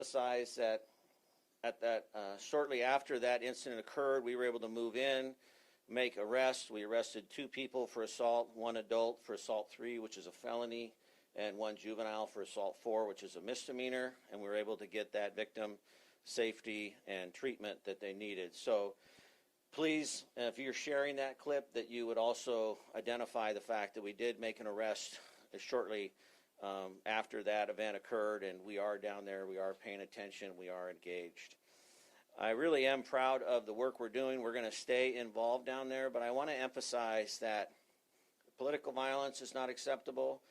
emphasize that shortly after that incident occurred, we were able to move in, make arrests. We arrested 2 people for assault, 1 adult for assault 3, which is a felony, and 1 juvenile for assault 4, which is a misdemeanor, and we were able to get that victim safety and treatment that they needed. So please, if you're sharing that clip, that you would also identify the fact that we did make an arrest shortly after that event occurred, and we are down there, we are paying attention, we are engaged. I really am proud of the work we're doing. We're going to stay involved down there, but I want to emphasize that political violence is not acceptable,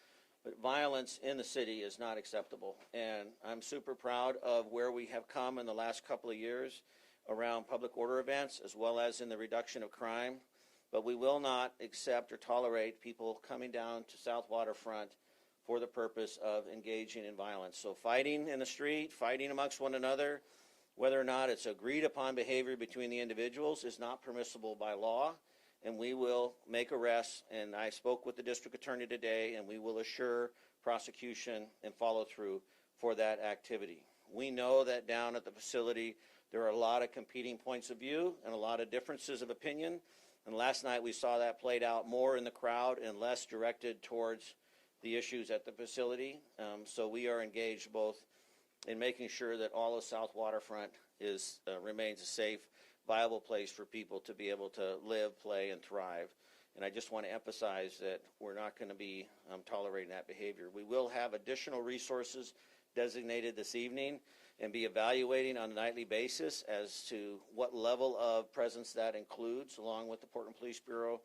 but violence in the city is not acceptable. And I'm super proud of where we have come in the last couple of years around public order events, as well as in the reduction of crime. But we will not accept or tolerate people coming down to South Waterfront for the purpose of engaging in violence. So fighting in the street, fighting amongst one another, whether or not it's agreed upon behavior between the individuals, is not permissible by law, and we will make arrests. And I spoke with the district attorney today, and we will assure prosecution and follow through for that activity. We know that down at the facility there are a lot of competing points of view and a lot of differences of opinion, and last night we saw that played out more in the crowd and less directed towards the issues at the facility. So we are engaged both in making sure that all of South Waterfront remains a safe, viable place for people to be able to live, play, and thrive. And I just want to emphasize that we're not going to be tolerating that behavior. We will have additional resources designated this evening and be evaluating on a nightly basis as to what level of presence that includes, along with the Portland Police Bureau.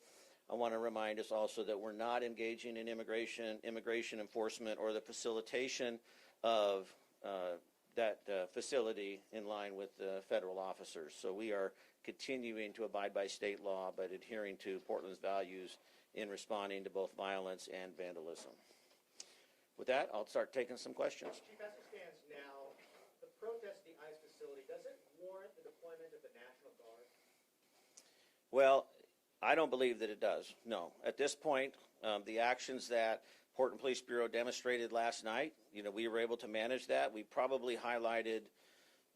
I want to remind us also that we're not engaging in immigration enforcement, or the facilitation of that facility in line with federal officers. So we are continuing to abide by state law, but adhering to Portland's values in responding to both violence and vandalism. With that, I'll start taking some questions. Chief, as it stands now, the protest at the ICE facility, does it warrant the deployment of the National Guard? Well, I don't believe that it does, no. At this point, the actions that Portland Police Bureau demonstrated last night, we were able to manage that. We probably highlighted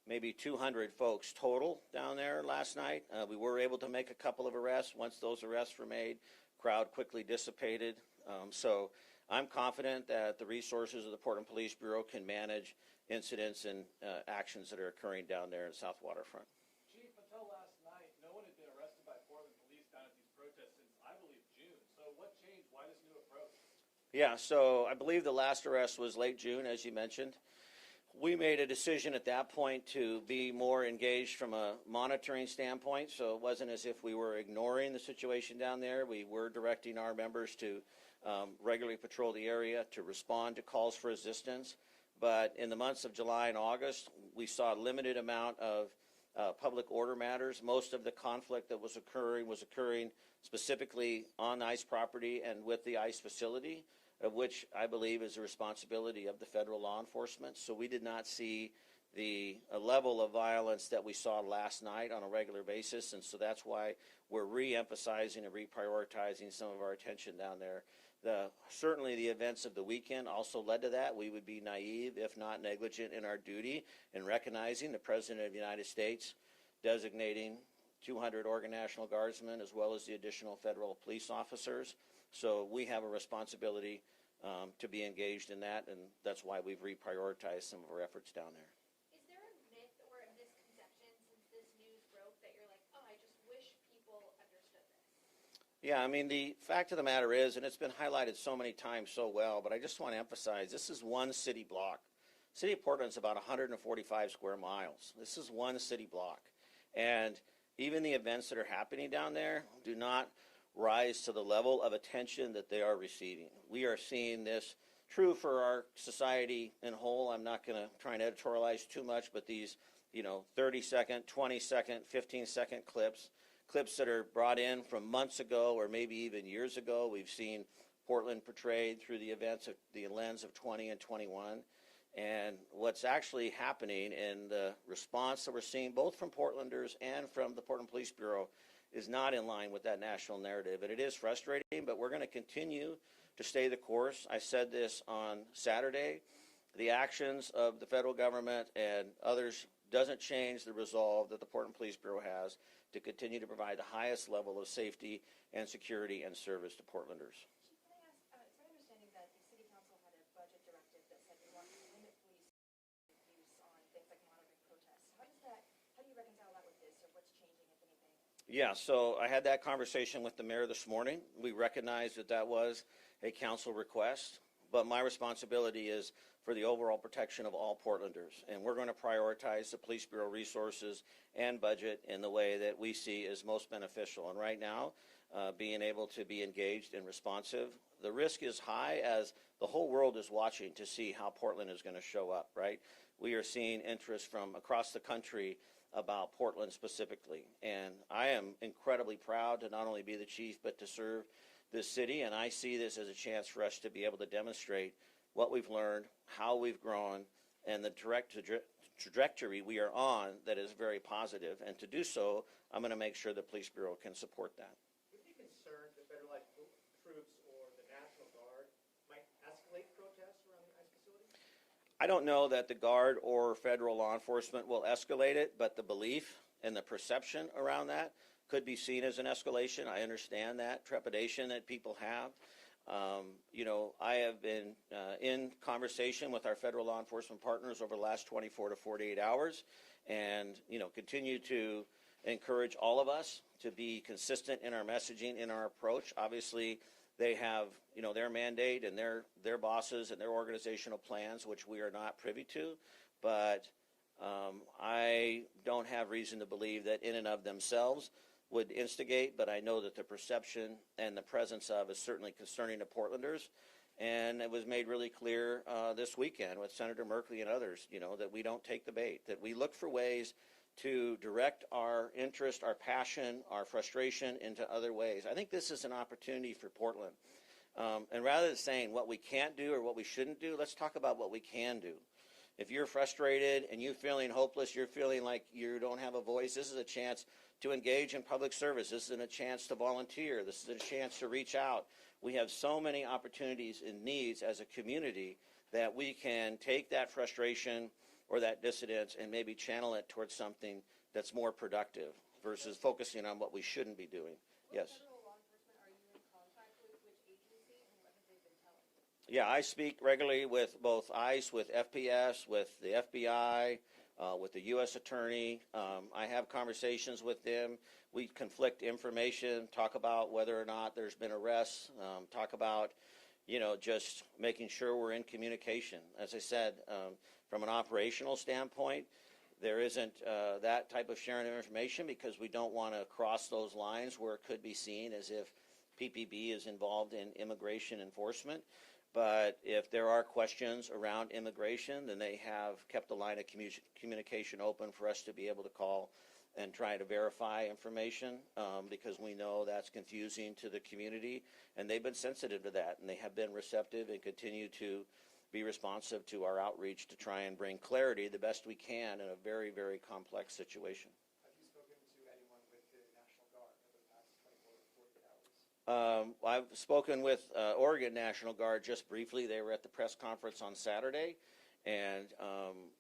maybe 200 folks total down there last night. We were able to make a couple of arrests. Once those arrests were made, crowd quickly dissipated. So I'm confident that the resources of the Portland Police Bureau can manage incidents and actions that are occurring down there in South Waterfront. Chief, until last night, no one had been arrested by Portland police down at these protests since, I believe, June. So what changed? Why this new approach? Yeah, so I believe the last arrest was late June, as you mentioned. We made a decision at that point to be more engaged from a monitoring standpoint, so it wasn't as if we were ignoring the situation down there. We were directing our members to regularly patrol the area, to respond to calls for assistance. But in the months of July and August, we saw a limited amount of public order matters. Most of the conflict that was occurring specifically on ICE property and with the ICE facility, of which I believe is the responsibility of the federal law enforcement. So we did not see the level of violence that we saw last night on a regular basis, and so that's why we're re-emphasizing and reprioritizing some of our attention down there. Certainly the events of the weekend also led to that. We would be naive, if not negligent, in our duty in recognizing the President of the United States designating 200 Oregon National Guardsmen as well as the additional federal police officers. So we have a responsibility to be engaged in that, and that's why we've reprioritized some of our efforts down there. Is there a myth or a misconception since this news broke that you're like, oh, I just wish people understood this? Yeah, I mean, the fact of the matter is, and it's been highlighted so many times so well, but I just want to emphasize, this is one city block. City of Portland's about 145 square miles. This is one city block. And even the events that are happening down there do not rise to the level of attention that they are receiving. We are seeing this true for our society in whole. I'm not going to try and editorialize too much, but these 30-second, 20-second, 15-second clips that are brought in from months ago or maybe even years ago. We've seen Portland portrayed through the events of the lens of 20 and 21. And what's actually happening in the response that we're seeing both from Portlanders and from the Portland Police Bureau is not in line with that national narrative. And it is frustrating, but we're going to continue to stay the course. I said this on Saturday. the actions of the federal government and others doesn't change the resolve that the Portland Police Bureau has to continue to provide the highest level of safety and security and service to Portlanders. Chief, can I ask, it's my understanding that the city council had a budget directive that said they want to limit police use on things like monitoring protests. How do you reconcile that with this, or what's changing, if anything? Yeah, so I had that conversation with the mayor this morning. We recognized that that was a council request, but my responsibility is for the overall protection of all Portlanders, and we're going to prioritize the Police Bureau resources and budget in the way that we see is most beneficial. And right now, being able to be engaged and responsive, the risk is high as the whole world is watching to see how Portland is going to show up, right? We are seeing interest from across the country about Portland specifically, and I am incredibly proud to not only be the chief but to serve this city, and I see this as a chance for us to be able to demonstrate what we've learned, how we've grown, and the trajectory we are on that is very positive. And to do so, I'm going to make sure the Police Bureau can support that. Would you be concerned that federalized troops or the National Guard might escalate protests around the ICE facility? I don't know that the Guard or federal law enforcement will escalate it, but the belief and the perception around that could be seen as an escalation. I understand that trepidation that people have. I have been in conversation with our federal law enforcement partners over the last 24 to 48 hours and, continue to encourage all of us to be consistent in our messaging, in our approach. Obviously, they have, their mandate and their bosses and their organizational plans, which we are not privy to. But I don't have reason to believe that in and of themselves would instigate, but I know that the perception and the presence of is certainly concerning to Portlanders. And it was made really clear this weekend with Senator Merkley and others, that we don't take the bait, that we look for ways to direct our interest, our passion, our frustration into other ways. I think this is an opportunity for Portland. And rather than saying what we can't do or what we shouldn't do, let's talk about what we can do. If you're frustrated and you're feeling hopeless, you're feeling like you don't have a voice, this is a chance to engage in public service. This is a chance to volunteer. This is a chance to reach out. We have so many opportunities and needs as a community that we can take that frustration or that dissidence and maybe channel it towards something that's more productive versus focusing on what we shouldn't be doing. Yes. Federal law enforcement, are you in contact with which agency, and what have they been telling you? Yeah, I speak regularly with both ICE, with FPS, with the FBI, with the U.S. Attorney. I have conversations with them. We conflict information, talk about whether or not there's been arrests, talk about, just making sure we're in communication. As I said, from an operational standpoint, there isn't that type of sharing of information because we don't want to cross those lines where it could be seen as if PPB is involved in immigration enforcement. But if there are questions around immigration, then they have kept the line of communication open for us to be able to call and try to verify information because we know that's confusing to the community. And they've been sensitive to that, and they have been receptive and continue to be responsive to our outreach to try and bring clarity the best we can in a very, very complex situation. Have you spoken to anyone with the National Guard over the past 24 to 48 hours? I've spoken with Oregon National Guard just briefly. They were at the press conference on Saturday, and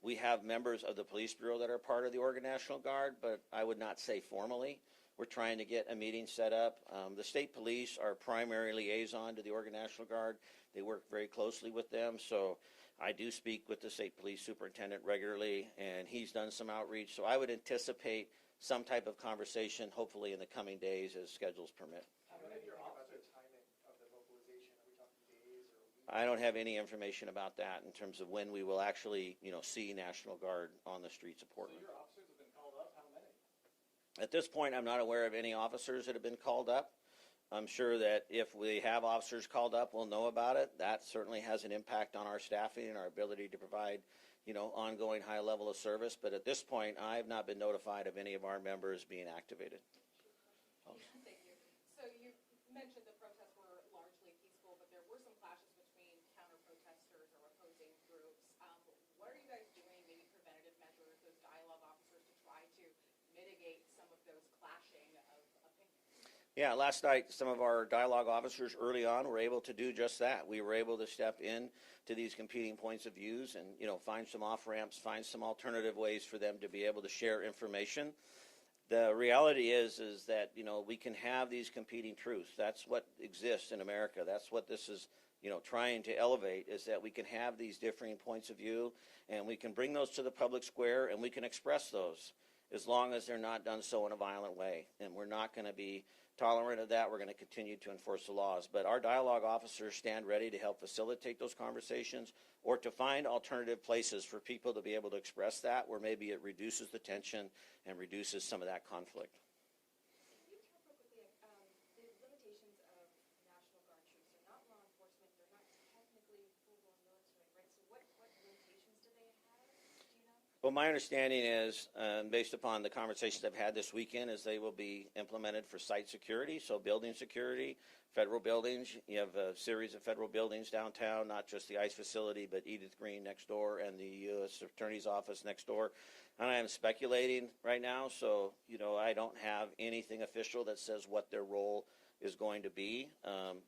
we have members of the Police Bureau that are part of the Oregon National Guard, but I would not say formally. We're trying to get a meeting set up. The state police are primary liaison to the Oregon National Guard. They work very closely with them, so I do speak with the state police superintendent regularly, and he's done some outreach. So I would anticipate some type of conversation, hopefully in the coming days as schedules permit. How many of your officers? Timing of the mobilization? Are we talking days or weeks? I don't have any information about that in terms of when we will actually, see National Guard on the streets of So Portland. your officers have been called up. How many? At this point, I'm not aware of any officers that have been called up. I'm sure that if we have officers called up, we'll know about it. That certainly has an impact on our staffing and our ability to provide, ongoing high level of service. But at this point, I have not been notified of any of our members being activated. Thank you. So you mentioned the protests were largely peaceful, but there were some clashes between counter-protesters or opposing groups. What are you guys doing, maybe preventative measures, those dialogue officers, to try to mitigate some of those clashing of opinions? Yeah, last night, some of our dialogue officers early on were able to do just that. We were able to step in to these competing points of views and, find some off-ramps, find some alternative ways for them to be able to share information. The reality is that, we can have these competing truths. That's what exists in America. That's what this is, trying to elevate, is that we can have these differing points of view, and we can bring those to the public square, and we can express those as long as they're not done so in a violent way. And we're not going to be tolerant of that. We're going to continue to enforce the laws. But our dialogue officers stand ready to help facilitate those conversations or to find alternative places for people to be able to express that, where maybe it reduces the tension and reduces some of that conflict. Can you talk real quickly, the limitations of National Guard troops are not law enforcement, they're not technically full-blown military, right? So what limitations do they have, do you know? Well, my understanding is, based upon the conversations I've had this weekend, is they will be implemented for site security, so building security, federal buildings. You have a series of federal buildings downtown, not just the ICE facility, but Edith Green next door and the U.S. Attorney's Office next door. And I am speculating right now, so, I don't have anything official that says what their role is going to be,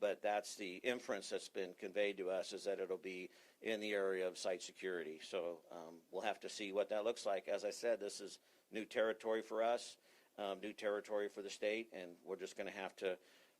but that's the inference that's been conveyed to us, is that it'll be in the area of site security. So we'll have to see what that looks like. As I said, this is new territory for us, new territory for the state, and we're just going to have to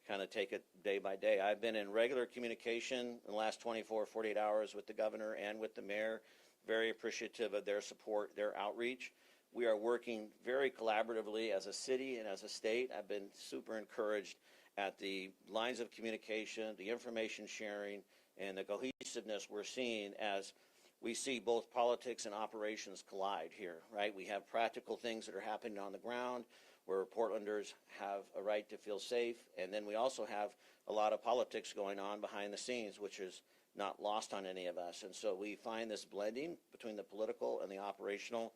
kind of take it day by day. I've been in regular communication in the last 24, 48 hours with the governor and with the mayor, very appreciative of their support, their outreach. We are working very collaboratively as a city and as a state. I've been super encouraged at the lines of communication, the information sharing, and the cohesiveness we're seeing as we see both politics and operations collide here, right? We have practical things that are happening on the ground where Portlanders have a right to feel safe, and then we also have a lot of politics going on behind the scenes, which is not lost on any of us. And so we find this blending between the political and the operational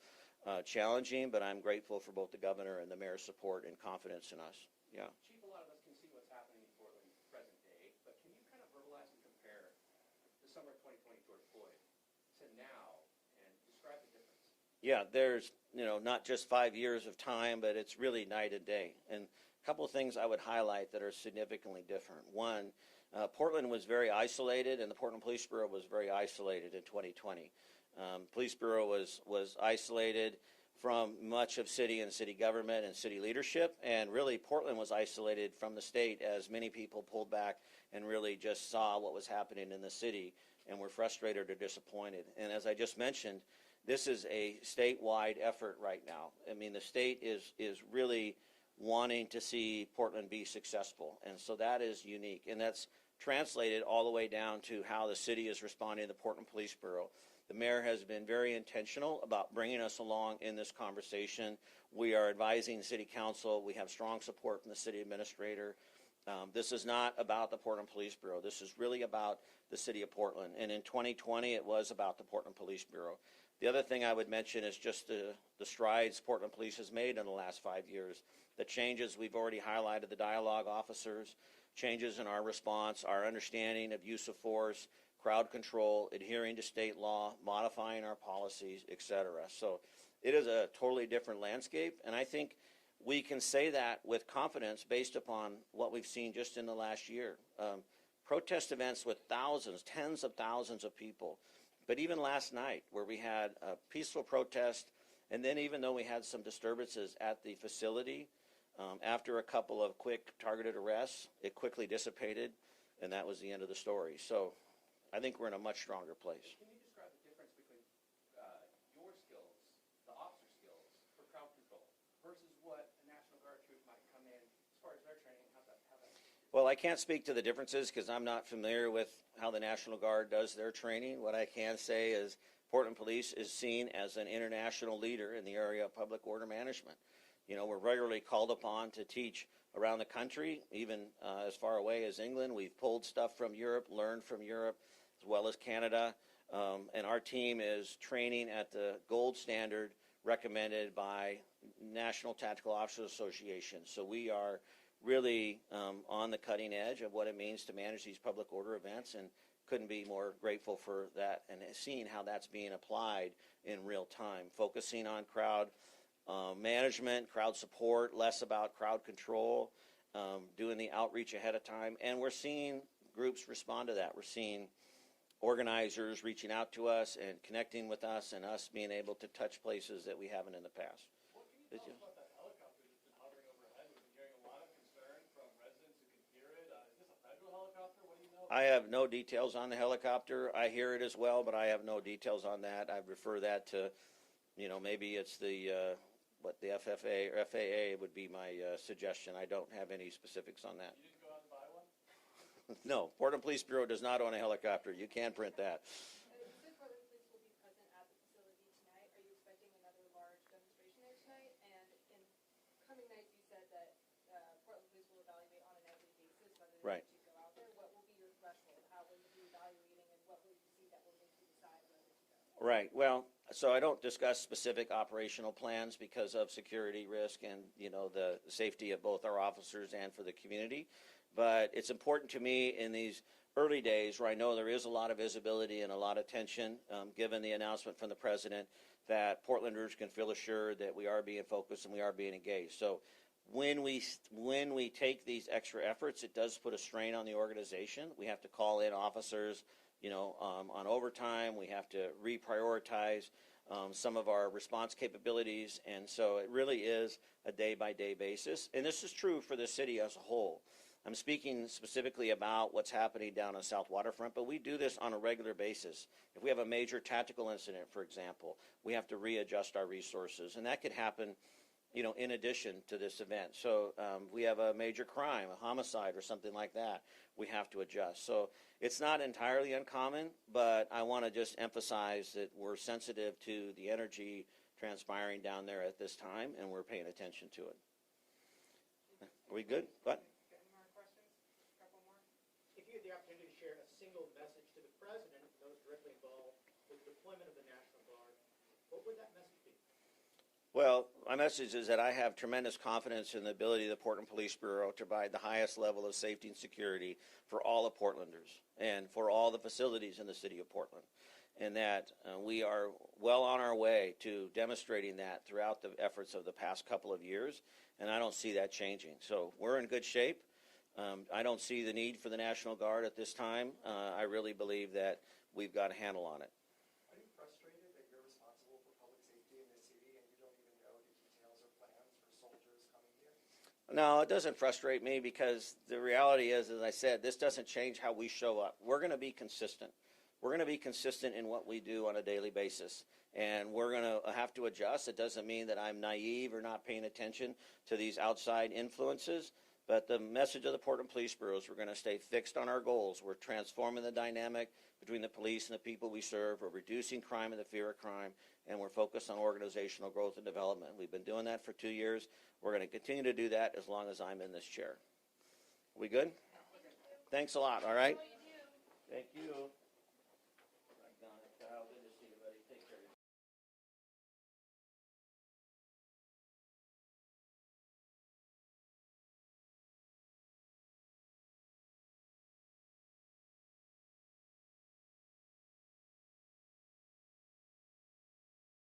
challenging, but I'm grateful for both the governor and the mayor's support and confidence in us. Yeah. Chief, a lot of us can see what's happening in Portland present day, but can you kind of verbalize and compare the summer of 2020 George Floyd to now and describe the difference? Yeah, there's, not just 5 years of time, but it's really night and day. And a couple of things I would highlight that are significantly different. One, Portland was very isolated, and the Portland Police Bureau was very isolated in 2020. Police Bureau was isolated from much of city and city government and city leadership, and really Portland was isolated from the state as many people pulled back and really just saw what was happening in the city and were frustrated or disappointed. And as I just mentioned, this is a statewide effort right now. I mean, the state is really wanting to see Portland be successful, and so that is unique, and that's translated all the way down to how the city is responding to the Portland Police Bureau. The mayor has been very intentional about bringing us along in this conversation. We are advising city council. We have strong support from the city administrator. This is not about the Portland Police Bureau. This is really about the city of Portland. And in 2020, it was about the Portland Police Bureau. The other thing I would mention is just the strides Portland Police has made in the last 5 years. The changes we've already highlighted, the dialogue officers, changes in our response, our understanding of use of force, crowd control, adhering to state law, modifying our policies, etc. So it is a totally different landscape, and I think we can say that with confidence based upon what we've seen just in the last year. Protest events with thousands, tens of thousands of people. But even last night, where we had a peaceful protest, and then even though we had some disturbances at the facility, after a couple of quick targeted arrests, it quickly dissipated, and that was the end of the story. So I think we're in a much stronger place. Can you describe the difference between your skills, the officer skills, for crowd control versus what a National Guard troop might come in as far as their training? How's that? Well, I can't speak to the differences because I'm not familiar with how the National Guard does their training. What I can say is Portland Police is seen as an international leader in the area of public order management. We're regularly called upon to teach around the country, even as far away as England. We've pulled stuff from Europe, learned from Europe, as well as Canada. And our team is training at the gold standard recommended by National Tactical Officers Association. So we are really on the cutting edge of what it means to manage these public order events, and couldn't be more grateful for that and seeing how that's being applied in real time, focusing on crowd management, crowd support, less about crowd control, doing the outreach ahead of time, and we're seeing groups respond to that. We're seeing organizers reaching out to us and connecting with us, and us being able to touch places that we haven't in the past. What can you tell us about that helicopter that's been hovering overhead? We've been hearing a lot of concern from residents who can hear it. Is this a federal helicopter? What do you know? I have no details on the helicopter. I hear it as well, but I have no details on that. I refer that to, maybe it's the FFA or FAA would be my suggestion. I don't have any specifics on that. You didn't go out and buy one? No, Portland Police Bureau does not own a helicopter. You can't print that. You said Portland Police will be present at the facility tonight. Are you expecting another large demonstration there tonight? And in coming nights, you said that Portland Police will evaluate on an every basis whether they Right. need to go out there. What will be your threshold? How will you be evaluating, and what will you see that will make you decide whether to go? Right. Well, so I don't discuss specific operational plans because of security risk and, the safety of both our officers and for the community. But it's important to me in these early days where I know there is a lot of visibility and a lot of tension, given the announcement from the president, that Portlanders can feel assured that we are being focused and we are being engaged. So when we take these extra efforts, it does put a strain on the organization. We have to call in officers, on overtime. We have to reprioritize some of our response capabilities. And so it really is a day-by-day basis. And this is true for the city as a whole. I'm speaking specifically about what's happening down on South Waterfront, but we do this on a regular basis. If we have a major tactical incident, for example, we have to readjust our resources. And that could happen, in addition to this event. So we have a major crime, a homicide or something like that, we have to adjust. So it's not entirely uncommon, but I want to just emphasize that we're sensitive to the energy transpiring down there at this time, and we're paying attention to it. Are we good? What? Any more questions? A couple more? If you had the opportunity to share a single message to the president and those directly involved with the deployment of the National Guard, what would that message be? Well, my message is that I have tremendous confidence in the ability of the Portland Police Bureau to provide the highest level of safety and security for all of Portlanders and for all the facilities in the city of Portland. And that we are well on our way to demonstrating that throughout the efforts of the past couple of years, and I don't see that changing. So we're in good shape. I don't see the need for the National Guard at this time. I really believe that we've got a handle on it. Are you frustrated that you're responsible for public safety in the city and you don't even know the details or plans for soldiers coming here? No, it doesn't frustrate me because the reality is, as I said, this doesn't change how we show up. We're going to be consistent. We're going to be consistent in what we do on a daily basis, and we're going to have to adjust. It doesn't mean that I'm naive or not paying attention to these outside influences, but the message of the Portland Police Bureau is we're going to stay fixed on our goals. We're transforming the dynamic between the police and the people we serve. We're reducing crime and the fear of crime, and we're focused on organizational growth and development. We've been doing that for 2 years. We're going to continue to do that as long as I'm in this chair. We good? Thanks a lot, all right? Thank you.